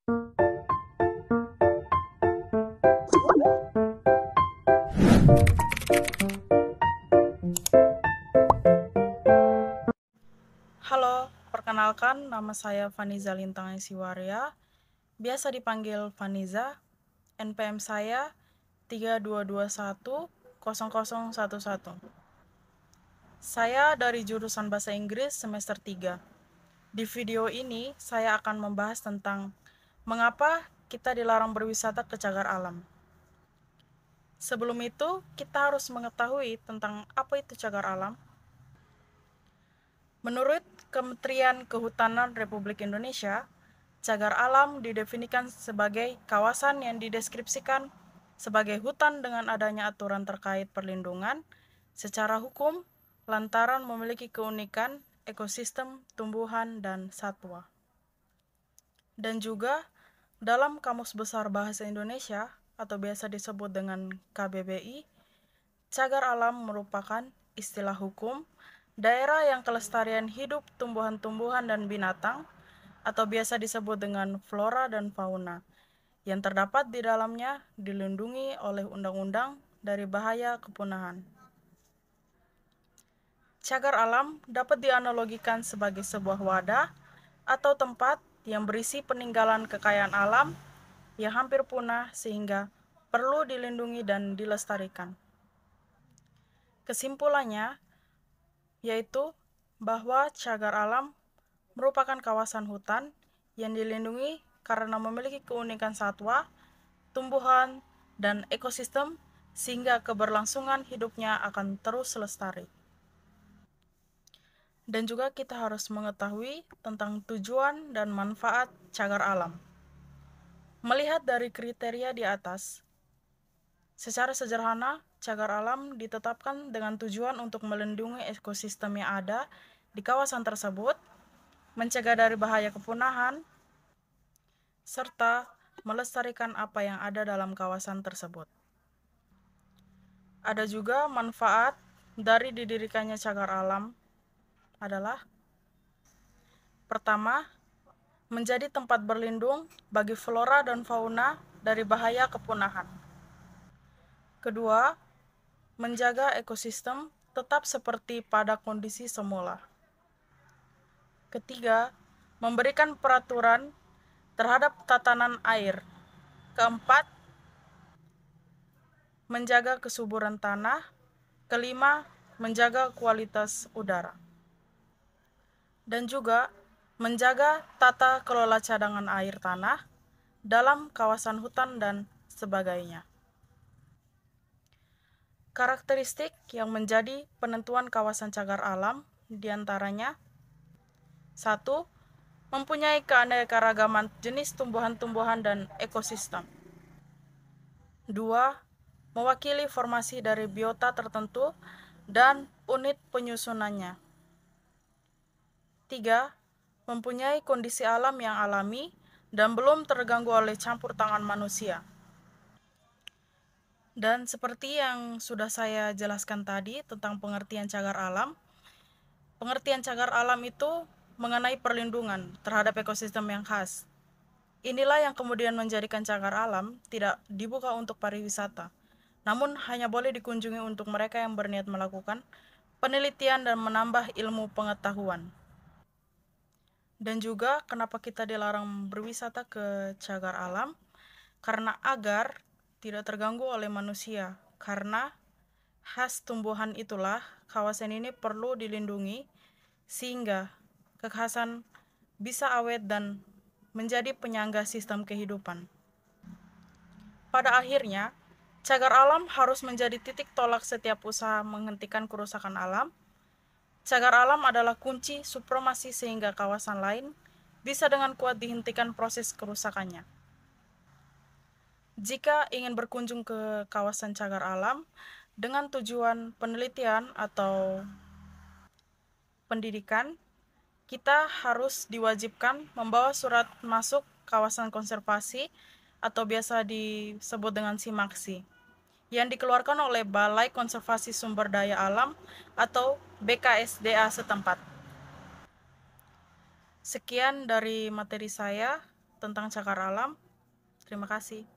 Halo, perkenalkan nama saya Faniza Lintang Siwaria, biasa dipanggil Faniza. NPM saya 32210011. Saya dari jurusan Bahasa Inggris semester 3. Di video ini saya akan membahas tentang mengapa kita dilarang berwisata ke cagar alam. Sebelum itu, kita harus mengetahui tentang apa itu cagar alam. Menurut Kementerian Kehutanan Republik Indonesia, cagar alam didefinisikan sebagai kawasan yang dideskripsikan sebagai hutan dengan adanya aturan terkait perlindungan secara hukum lantaran memiliki keunikan ekosistem tumbuhan dan satwa. Dan juga dalam Kamus Besar Bahasa Indonesia atau biasa disebut dengan KBBI, cagar alam merupakan istilah hukum daerah yang kelestarian hidup tumbuhan-tumbuhan dan binatang atau biasa disebut dengan flora dan fauna yang terdapat di dalamnya dilindungi oleh undang-undang dari bahaya kepunahan. Cagar alam dapat dianalogikan sebagai sebuah wadah atau tempat yang berisi peninggalan kekayaan alam yang hampir punah sehingga perlu dilindungi dan dilestarikan. Kesimpulannya yaitu bahwa cagar alam merupakan kawasan hutan yang dilindungi karena memiliki keunikan satwa, tumbuhan, dan ekosistem sehingga keberlangsungan hidupnya akan terus lestari. Dan juga kita harus mengetahui tentang tujuan dan manfaat cagar alam. Melihat dari kriteria di atas, secara sederhana, cagar alam ditetapkan dengan tujuan untuk melindungi ekosistem yang ada di kawasan tersebut, mencegah dari bahaya kepunahan, serta melestarikan apa yang ada dalam kawasan tersebut. Ada juga manfaat dari didirikannya cagar alam adalah: pertama, menjadi tempat berlindung bagi flora dan fauna dari bahaya kepunahan. Kedua, menjaga ekosistem tetap seperti pada kondisi semula. Ketiga, memberikan peraturan terhadap tatanan air. Keempat, menjaga kesuburan tanah. Kelima, menjaga kualitas udara. Dan juga menjaga tata kelola cadangan air tanah dalam kawasan hutan dan sebagainya. Karakteristik yang menjadi penentuan kawasan cagar alam diantaranya: 1. Mempunyai keanekaragaman jenis tumbuhan-tumbuhan dan ekosistem. 2. Mewakili formasi dari biota tertentu dan unit penyusunannya. 3. Mempunyai kondisi alam yang alami dan belum terganggu oleh campur tangan manusia. Dan seperti yang sudah saya jelaskan tadi tentang pengertian cagar alam itu mengenai perlindungan terhadap ekosistem yang khas. Inilah yang kemudian menjadikan cagar alam tidak dibuka untuk pariwisata, namun hanya boleh dikunjungi untuk mereka yang berniat melakukan penelitian dan menambah ilmu pengetahuan. Dan juga kenapa kita dilarang berwisata ke cagar alam? Karena agar tidak terganggu oleh manusia. Karena khas tumbuhan itulah kawasan ini perlu dilindungi sehingga kekhasan bisa awet dan menjadi penyangga sistem kehidupan. Pada akhirnya, cagar alam harus menjadi titik tolak setiap usaha menghentikan kerusakan alam. Cagar alam adalah kunci supremasi sehingga kawasan lain bisa dengan kuat dihentikan proses kerusakannya. Jika ingin berkunjung ke kawasan cagar alam dengan tujuan penelitian atau pendidikan, kita harus diwajibkan membawa surat masuk kawasan konservasi atau biasa disebut dengan SIMAKSI yang dikeluarkan oleh Balai Konservasi Sumber Daya Alam atau BKSDA setempat. Sekian dari materi saya. tentang cagar alam. Terima kasih.